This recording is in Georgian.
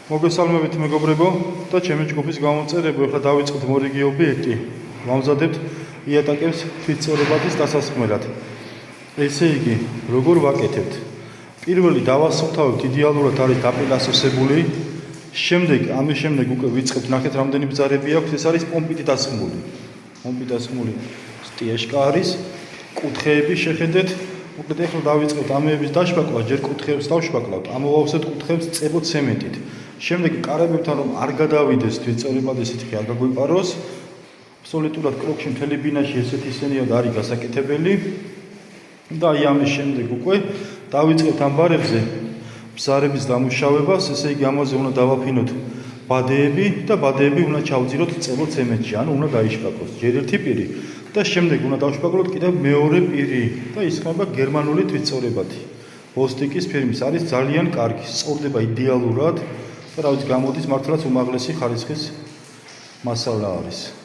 მოგესალმებით მეგობრებო და ჩემი ჯგუფის გამომწერებო, ახლა დავიწყოთ მორიგი ობიექტი. ვამზადებთ იატაკებს თვითწორებადის დასასხმელად. ესე იგი, როგორ ვაკეთებთ? პირველი დავასუფთავებთ, იდეალურად არის დაპილასოსებული. ამის შემდეგ უკვე ვიწყებთ, ნახეთ რამდენი ბზარები აქვს, ეს არის პომპით დასხმული. პომპით დასხმული სტიეშკა არის, კუთხეები შეხედეთ. მოკლედ ახლა დავიწყებთ ამეების დაშფაკვა, ჯერ კუთხეებს დავშფაკლავთ, ამოვავსებთ კუთხეებს წებოთ ცემენტით. შემდეგ კარებებთან რომ არ გადავიდეს თვითწორებადი სითხე არ გაგვიპაროს, აბსოლუტურად კროკში მთელი ბინაში ესეთ ისენიად არის გასაკეთებელი. და აი ამის შემდეგ უკვე დავიწყებთ ამ ბარებზე ბზარების დამუშავებას, ესე იგი ამაზე უნდა დავაფინოთ ბადეები და ბადეები უნდა ჩავძიროთ წებოთ ცემენტში, ანუ უნდა დაიშფაკლოს ჯერ ერთი პირი და შემდეგ უნდა დავშფაკლოთ კიდევ მეორე პირი და ისხება გერმანული თვითწორებადი. ბოსტიკის ფირმის არის ძალიან კარგი, სწორდება იდეალურად და რა ვიცი გამოდის მართლაც უმაღლესი ხარისხის მასალა არის.